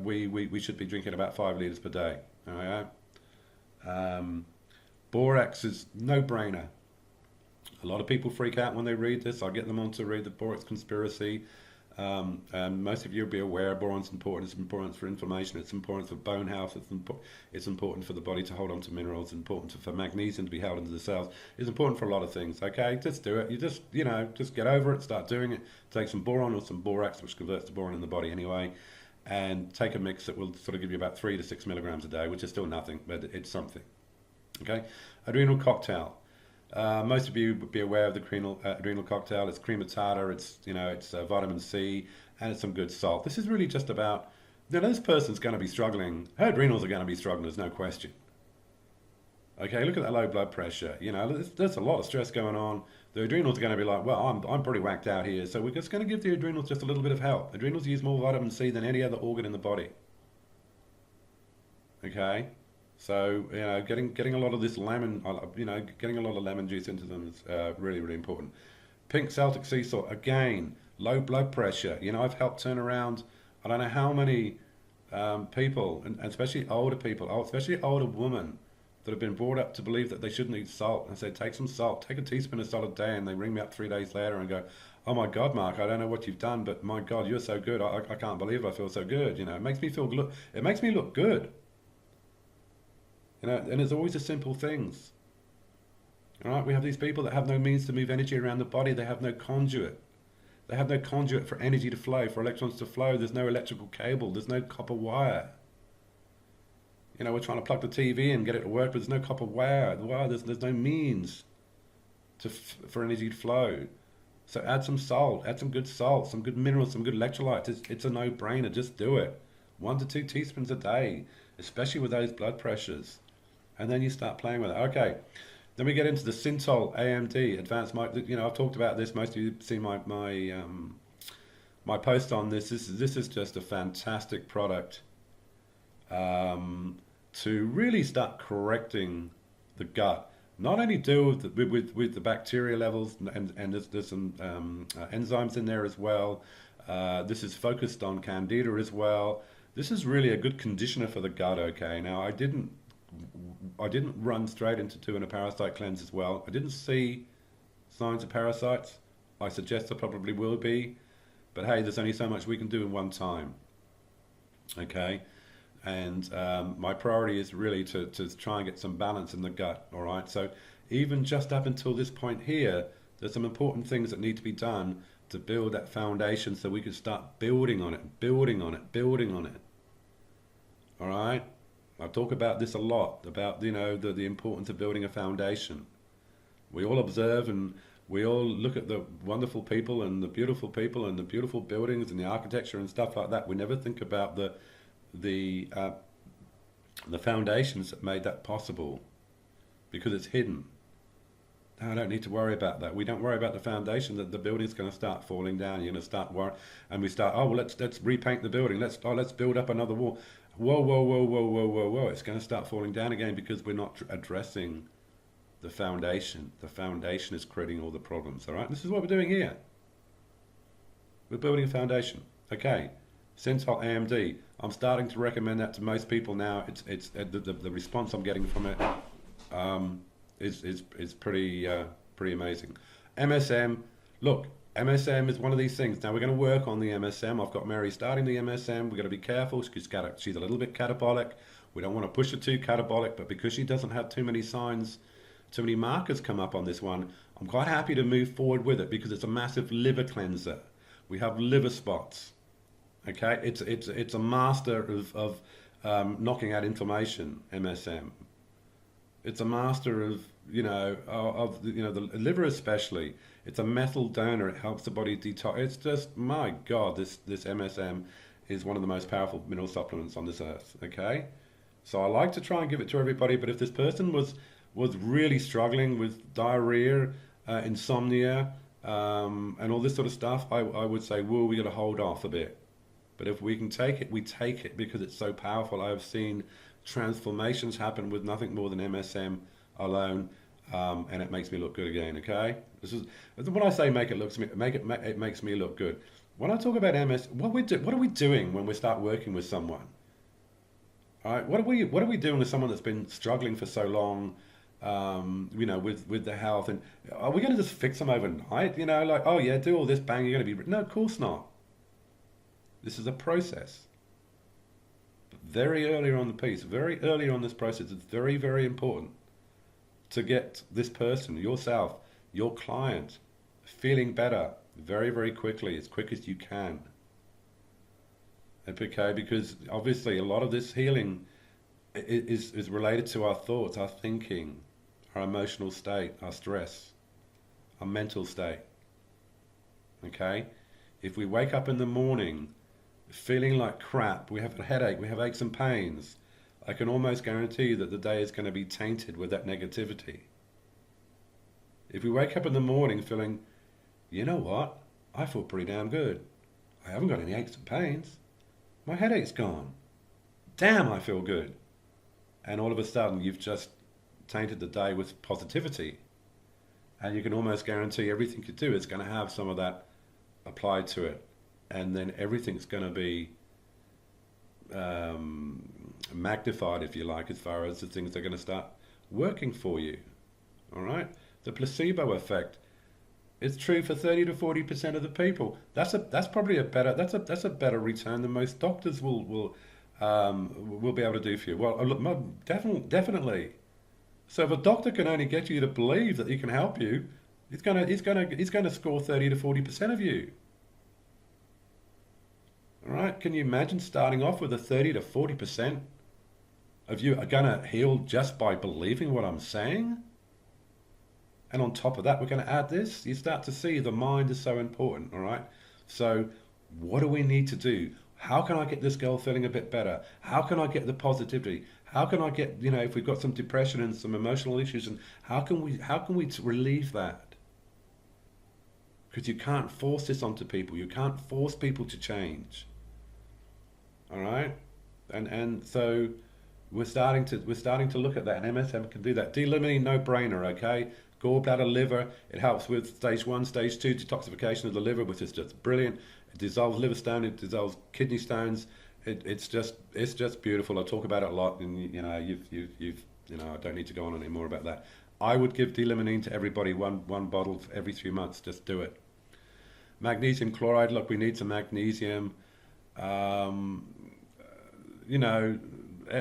we should be drinking about 5 liters per day. All right. Um, Borax is no brainer. A lot of people freak out when they read this. I get them on to read the Borax Conspiracy. And most of you will be aware boron's important. It's important for inflammation. It's important for bone health. It's important for the body to hold on to minerals. It's important for magnesium to be held into the cells. It's important for a lot of things. Okay, just do it. You just get over it. Start doing it. Take some boron or some borax, which converts to boron in the body anyway, and take a mix that will sort of give you about 3 to 6 milligrams a day, which is still nothing, but it's something. Okay, adrenal cocktail. Most of you would be aware of the adrenal cocktail. It's cream of tartar, it's vitamin C, and it's some good salt. This is really just about, this person's going to be struggling. Her adrenals are going to be struggling, there's no question. Okay, look at that low blood pressure. There's a lot of stress going on. The adrenals are going to be like, well, I'm pretty whacked out here. So we're just going to give the adrenals just a little bit of help. Adrenals use more vitamin C than any other organ in the body. Okay? So getting a lot of this lemon, getting a lot of lemon juice into them is really, really important. Pink Celtic sea salt, again, low blood pressure. I've helped turn around, I don't know how many people, and especially older people, especially older women that have been brought up to believe that they shouldn't eat salt. And I said, take some salt, take a teaspoon of salt a day, and they ring me up 3 days later and go, oh my God, Mark, I don't know what you've done, but my God, you're so good. I can't believe I feel so good. It makes me feel good. It makes me look good. And it's always the simple things. All right, we have these people that have no means to move energy around the body. They have no conduit. They have no conduit for energy to flow, for electrons to flow. There's no electrical cable. There's no copper wire. We're trying to plug the TV and get it to work, but there's no copper wire. There's no means for energy to flow. So add some salt, add some good salt, some good minerals, some good electrolytes. It's a no-brainer. Just do it. 1 to 2 teaspoons a day, especially with those blood pressures. And then you start playing with it. Okay, then we get into the Synthol AMD advanced. I've talked about this. Most of you have seen my post on this. This is just a fantastic product to really start correcting the gut. Not only deal with the bacteria levels, and there's some enzymes in there as well. This is focused on candida as well. This is really a good conditioner for the gut. Okay, now I didn't run straight into doing a parasite cleanse as well. I didn't see signs of parasites. I suggest there probably will be, but hey, there's only so much we can do in one time. Okay, and my priority is really to try and get some balance in the gut. All right, so even just up until this point here, there's some important things that need to be done to build that foundation so we can start building on it, building on it, building on it. All right. I talk about this a lot, about the importance of building a foundation. We all observe and we all look at the wonderful people and the beautiful buildings and the architecture and stuff like that. We never think about the foundations that made that possible, because it's hidden. I don't need to worry about that. We don't worry about the foundation, that the building's going to start falling down. You're going to start worrying, and we start, let's repaint the building. Let's build up another wall. Whoa, whoa, whoa, whoa, whoa, whoa, whoa. It's going to start falling down again because we're not addressing the foundation. The foundation is creating all the problems, all right? This is what we're doing here. We're building a foundation. Okay, Synthol AMD. I'm starting to recommend that to most people now. It's the response I'm getting from it is pretty amazing. MSM, look, MSM is one of these things. Now we're going to work on the MSM. I've got Mary starting the MSM. We're going to be careful. She's a little bit catabolic. We don't want to push her too catabolic, but because she doesn't have too many signs, too many markers come up on this one, I'm quite happy to move forward with it because it's a massive liver cleanser. We have liver spots. Okay, it's a master of knocking out inflammation. MSM. It's a master of the liver especially. It's a methyl donor. It helps the body detox. It's just, my God, this MSM is one of the most powerful mineral supplements on this earth. Okay, so I like to try and give it to everybody. But if this person was really struggling with diarrhea, insomnia, and all this sort of stuff, I would say, well, we got to hold off a bit. But if we can take it, we take it because it's so powerful. I have seen transformations happen with nothing more than MSM alone. and it makes me look good again. Okay, this is when I say make it look it makes me look good. When I talk about MS, what are we doing when we start working with someone? All right, what are we doing with someone that's been struggling for so long? With the health, and are we going to just fix them overnight? Like, oh yeah, do all this, bang, you're going to be. No, of course not. This is a process. Very early on the piece, very early on this process, it's very, very important to get this person, yourself, your client, feeling better very, very quickly, as quick as you can. Okay, because obviously a lot of this healing is related to our thoughts, our thinking, our emotional state, our stress, our mental state. Okay, if we wake up in the morning feeling like crap, we have a headache, we have aches and pains, I can almost guarantee that the day is going to be tainted with that negativity. If we wake up in the morning feeling, you know what, I feel pretty damn good. I haven't got any aches and pains. My headache's gone. Damn, I feel good. And all of a sudden, you've just tainted the day with positivity. And you can almost guarantee everything you do is going to have some of that applied to it. And then everything's going to be magnified, if you like, as far as the things that are going to start working for you. All right? The placebo effect is true for 30 to 40% of the people. That's probably a better return than most doctors will be able to do for you. Well, look, definitely. So if a doctor can only get you to believe that he can help you, he's gonna score 30 to 40% of you. All right? Can you imagine starting off with a 30 to 40% of you are gonna heal just by believing what I'm saying? And on top of that, we're going to add this. You start to see the mind is so important, all right? So what do we need to do? How can I get this girl feeling a bit better? How can I get the positivity? How can I get, if we've got some depression and some emotional issues, and how can we relieve that? Because you can't force this onto people. You can't force people to change. All right? And so we're starting to look at that, and MSM can do that. D-limonene, no brainer, okay? Gallbladder, liver, it helps with stage 1, stage 2 detoxification of the liver, which is just brilliant. It dissolves liver stone, it dissolves kidney stones. It's just beautiful. I talk about it a lot, and I don't need to go on any more about that. I would give D-limonene to everybody, one bottle every 3 months. Just do it. Magnesium chloride. Look, we need some magnesium. Um,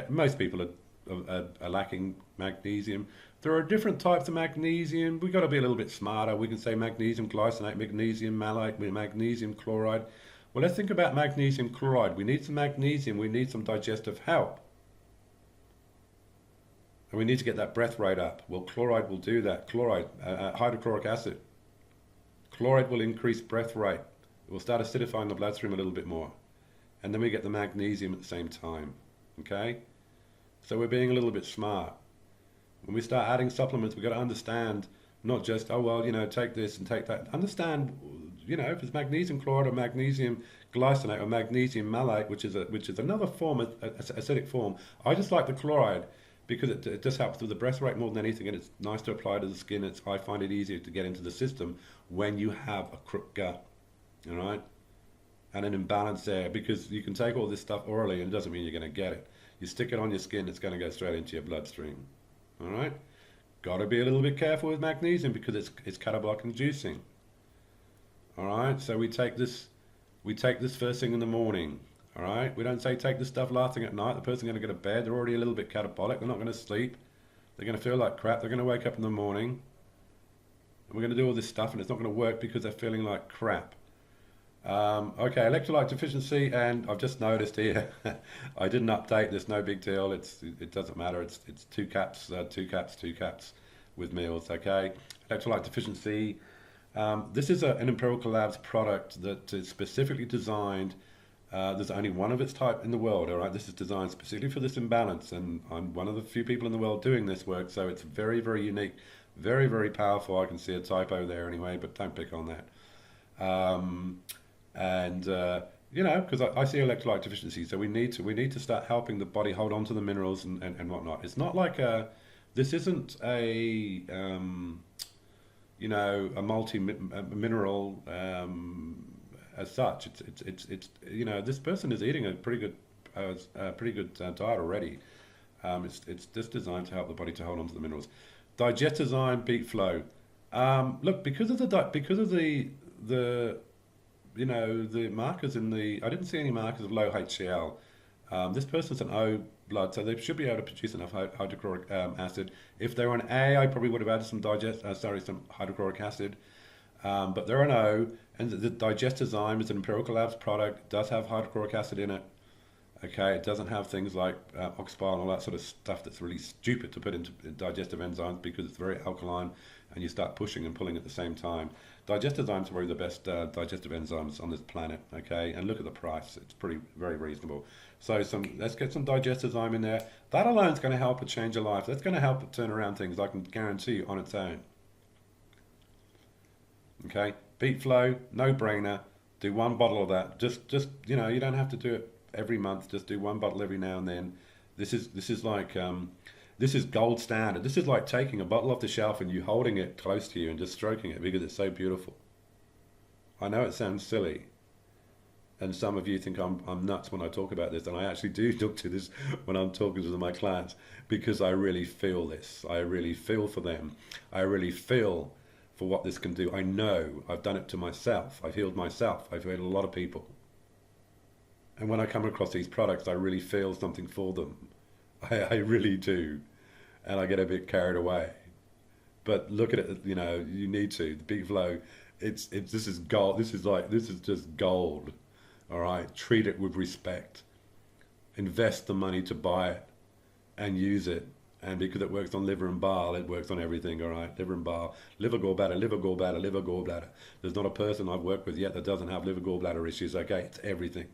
Most people are lacking magnesium. There are different types of magnesium. We've got to be a little bit smarter. We can say magnesium glycinate, magnesium malate, magnesium chloride. Well, let's think about magnesium chloride. We need some magnesium. We need some digestive help. And we need to get that breath rate up. Well, chloride will do that. Hydrochloric acid. Chloride will increase breath rate. It will start acidifying the bloodstream a little bit more. And then we get the magnesium at the same time. Okay? So we're being a little bit smart. When we start adding supplements, we've got to understand not just, oh, well, take this and take that. Understand, if it's magnesium chloride or magnesium glycinate or magnesium malate, which is another form, acidic form. I just like the chloride because it just helps with the breath rate more than anything, and it's nice to apply to the skin. I find it easier to get into the system when you have a crook gut, all right? And an imbalance there, because you can take all this stuff orally and it doesn't mean you're going to get it. You stick it on your skin, it's going to go straight into your bloodstream. All right? Got to be a little bit careful with magnesium because it's catabolic inducing. All right? So we take this first thing in the morning. All right? We don't say take this stuff last thing at night. The person's going to go to bed. They're already a little bit catabolic. They're not going to sleep. They're going to feel like crap. They're going to wake up in the morning. And we're going to do all this stuff and it's not going to work because they're feeling like crap. Okay, electrolyte deficiency, and I've just noticed here, I didn't update this, no big deal, it doesn't matter, it's two caps with meals, okay? Electrolyte deficiency, this is an Empirical Labs product that is specifically designed, there's only one of its type in the world, all right? This is designed specifically for this imbalance, and I'm one of the few people in the world doing this work, so it's very, very unique, very, very powerful. I can see a typo there anyway, but don't pick on that. Because I see electrolyte deficiency, so we need to start helping the body hold on to the minerals and whatnot. It's not like This isn't a a multi mineral as such. It's this person is eating a pretty good diet already. It's just designed to help the body to hold on to the minerals. Digestezyme beet flow. Look, because of the the markers in the I didn't see any markers of low HCl. This person's an O blood, so they should be able to produce enough hydrochloric acid. If they were an A, I probably would have added some hydrochloric acid. But they're an O, and the digestezyme is an Empirical Labs product. It does have hydrochloric acid in it. Okay, it doesn't have things like oxbol and all that sort of stuff that's really stupid to put into digestive enzymes because it's very alkaline and you start pushing and pulling at the same time. Digestizymes are probably the best digestive enzymes on this planet. Okay, and look at the price; it's pretty very reasonable. So let's get some digestizyme in there. That alone is going to help it change your life. That's going to help it turn around things. I can guarantee you on its own. Okay, beet flow, no brainer. Do one bottle of that. Just you don't have to do it every month. Just do one bottle every now and then. This is like this is gold standard. This is like taking a bottle off the shelf and you holding it close to you and just stroking it because it's so beautiful. I know it sounds silly, and some of you think I'm nuts when I talk about this, and I actually do talk to this when I'm talking to my clients because I really feel this. I really feel for them. I really feel for what this can do. I know I've done it to myself. I've healed myself. I've healed a lot of people. And when I come across these products, I really feel something for them. I really do. And I get a bit carried away. But look at it, you need to. The big flow, this is gold. This is just gold. All right. Treat it with respect. Invest the money to buy it and use it. And because it works on liver and bile, it works on everything, all right? Liver and bile, liver gallbladder, liver gallbladder, liver gallbladder. There's not a person I've worked with yet that doesn't have liver gallbladder issues, okay? It's everything.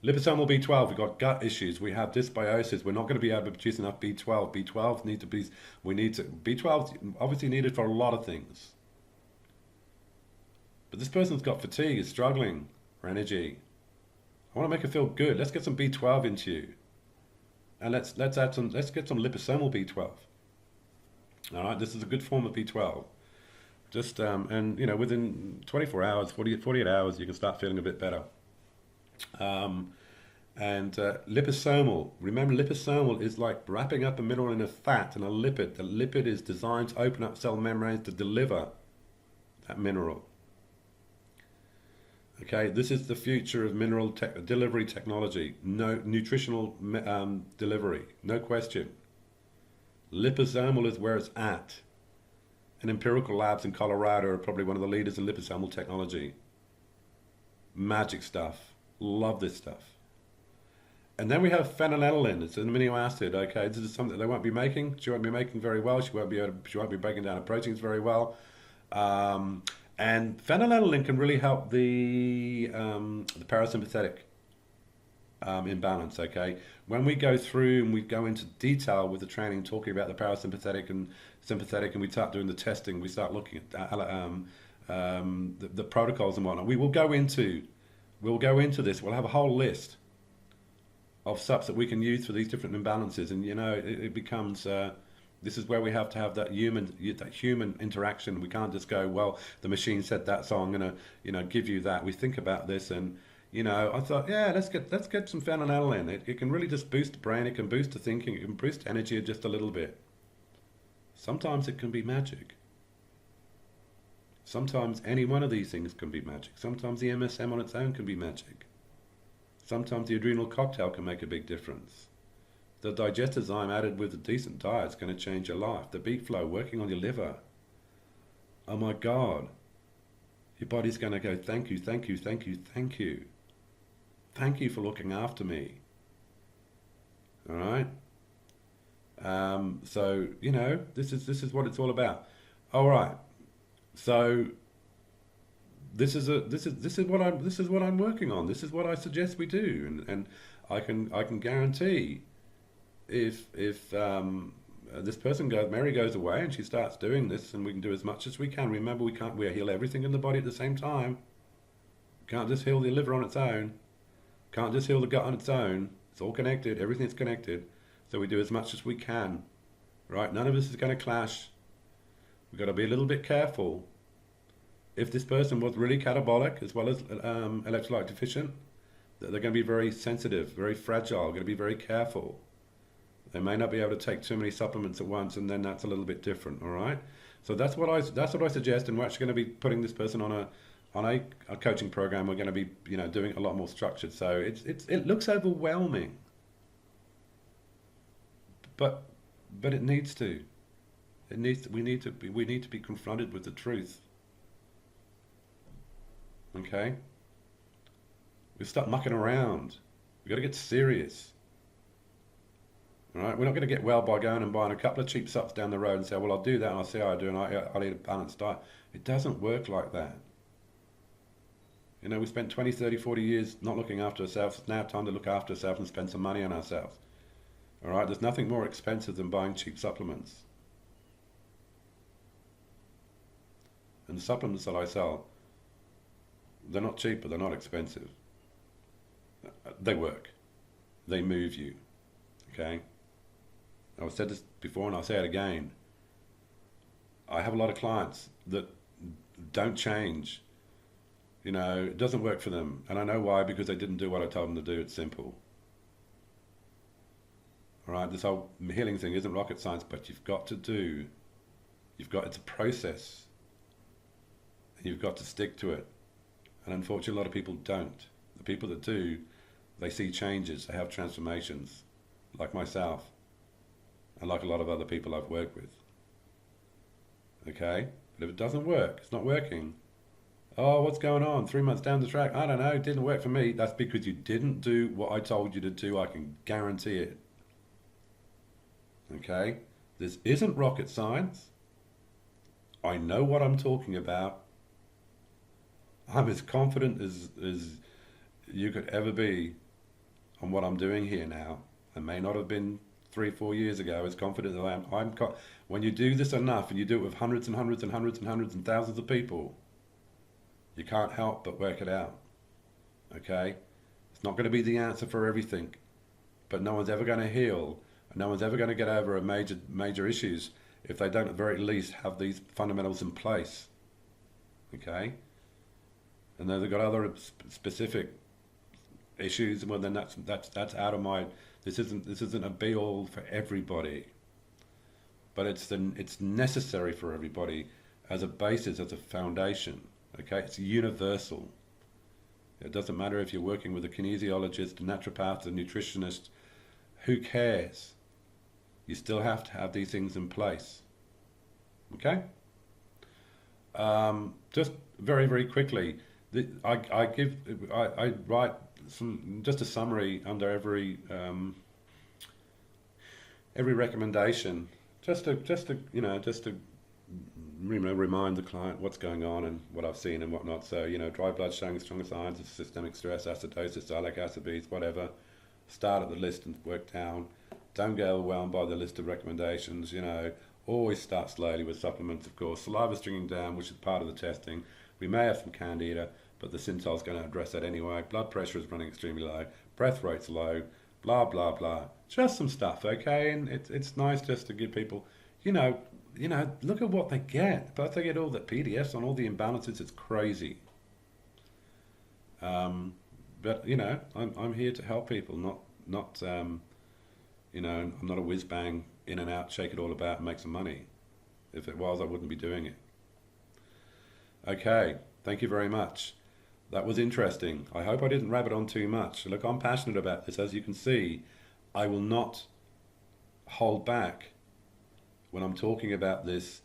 Liposomal B12, we've got gut issues, we have dysbiosis, we're not going to be able to produce enough B12. B12 need to be, B12 obviously needed for a lot of things. But this person's got fatigue, is struggling for energy. I want to make her feel good. Let's get some B12 into you. And let's get some liposomal B12. All right, this is a good form of B12. Just and within 24 hours, 48 hours, you can start feeling a bit better. And liposomal. Remember, liposomal is like wrapping up a mineral in a fat and a lipid. The lipid is designed to open up cell membranes to deliver that mineral. Okay, this is the future of mineral delivery technology. No nutritional delivery, no question. Liposomal is where it's at. And Empirical Labs in Colorado are probably one of the leaders in liposomal technology. Magic stuff. Love this stuff. And then we have phenylalanine. It's an amino acid. Okay, this is something they won't be making. She won't be making very well. She won't be breaking down her proteins very well. And phenylalanine can really help the parasympathetic imbalance. Okay, when we go through and we go into detail with the training, talking about the parasympathetic and sympathetic, and we start doing the testing, we start looking at the protocols and whatnot. We'll go into this. We'll have a whole list of stuff that we can use for these different imbalances, and it becomes. This is where we have to have that human interaction. We can't just go, well, the machine said that, so I'm gonna give you that. We think about this, and I thought, yeah, let's get some phenylalanine. It can really just boost the brain. It can boost the thinking. It can boost energy just a little bit. Sometimes it can be magic. Sometimes any one of these things can be magic. Sometimes the MSM on its own can be magic. Sometimes the adrenal cocktail can make a big difference. The digestezyme added with a decent diet is going to change your life. The beet flow working on your liver. Oh my God. Your body's going to go, thank you, thank you, thank you, thank you. Thank you for looking after me. All right? So, this is what it's all about. All right. So this is what I'm working on. This is what I suggest we do, and I can guarantee if this person Mary goes away and she starts doing this, and we can do as much as we can. Remember, we heal everything in the body at the same time. Can't just heal the liver on its own. Can't just heal the gut on its own. It's all connected. Everything's connected. So we do as much as we can, right? None of this is going to clash. We've got to be a little bit careful. If this person was really catabolic as well as electrolyte deficient, they're going to be very sensitive, very fragile, going to be very careful. They may not be able to take too many supplements at once, and then that's a little bit different. All right. So that's what I suggest, and we're actually going to be putting this person on a coaching program. We're going to be doing it a lot more structured. So it looks overwhelming, but it needs to. We need to be confronted with the truth. Okay. We stop mucking around. We got to get serious. All right, we're not going to get well by going and buying a couple of cheap sups down the road and say, well, I'll do that and I'll see how I do and I'll eat a balanced diet. It doesn't work like that. We spent 20, 30, 40 years not looking after ourselves. It's now time to look after ourselves and spend some money on ourselves. All right, there's nothing more expensive than buying cheap supplements. And the supplements that I sell, they're not cheap, but they're not expensive. They work. They move you. Okay? I've said this before and I'll say it again. I have a lot of clients that don't change. It doesn't work for them. And I know why, because they didn't do what I told them to do. It's simple. All right? This whole healing thing isn't rocket science, but it's a process. And you've got to stick to it. And unfortunately, a lot of people don't. The people that do, they see changes, they have transformations, like myself, and like a lot of other people I've worked with. Okay? But if it doesn't work, it's not working. Oh, what's going on? 3 months down the track, I don't know, it didn't work for me. That's because you didn't do what I told you to do. I can guarantee it. Okay? This isn't rocket science. I know what I'm talking about. I'm as confident as you could ever be on what I'm doing here now. I may not have been 3 or 4 years ago as confident as I am. When you do this enough and you do it with hundreds and hundreds and hundreds and hundreds and thousands of people, you can't help but work it out. Okay? It's not going to be the answer for everything, but no one's ever going to heal, and no one's ever going to get over a major issues if they don't at the very least have these fundamentals in place. Okay? And then they've got other specific issues, well then that's out of my. This isn't a be all for everybody, but it's necessary for everybody as a basis, as a foundation. Okay, it's universal. It doesn't matter if you're working with a kinesiologist, a naturopath, a nutritionist. Who cares? You still have to have these things in place. Okay. Just very, very quickly. I write just a summary under every recommendation, just to remind the client what's going on and what I've seen and whatnot. So dry blood showing stronger signs of systemic stress, acidosis, xylic acid beads, whatever. Start at the list and work down. Don't get overwhelmed by the list of recommendations. Always start slowly with supplements, of course. Saliva stringing down, which is part of the testing. We may have some candida, but the Synthol is going to address that anyway. Blood pressure is running extremely low. Breath rate's low. Blah, blah, blah. Just some stuff, okay? And it's nice just to give people, look at what they get. But they get all the PDFs on all the imbalances. It's crazy. But, I'm here to help people, not I'm not a whiz-bang, in and out, shake it all about and make some money. If it was, I wouldn't be doing it. Okay, thank you very much. That was interesting. I hope I didn't rabbit on too much. Look, I'm passionate about this. As you can see, I will not hold back when I'm talking about this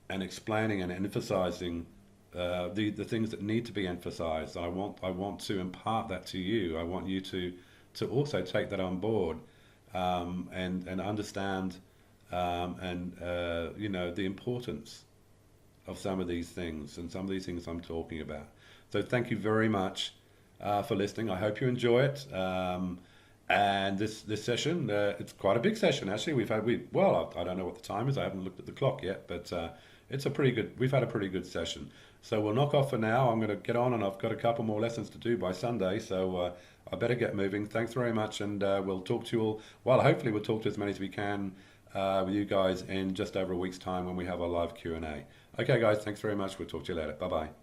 and explaining and emphasizing the things that need to be emphasized. I want to impart that to you. I want you to also take that on board and understand the importance of some of these things and some of these things I'm talking about. So thank you very much for listening. I hope you enjoy it. And this session, it's quite a big session actually. I don't know what the time is. I haven't looked at the clock yet, but it's a pretty good. We've had a pretty good session. So we'll knock off for now. I'm going to get on, and I've got a couple more lessons to do by Sunday. So I better get moving. Thanks very much, and we'll talk to you all. Well, hopefully we'll talk to as many as we can with you guys in just over a week's time when we have our live Q&A. Okay, guys. Thanks very much. We'll talk to you later. Bye bye.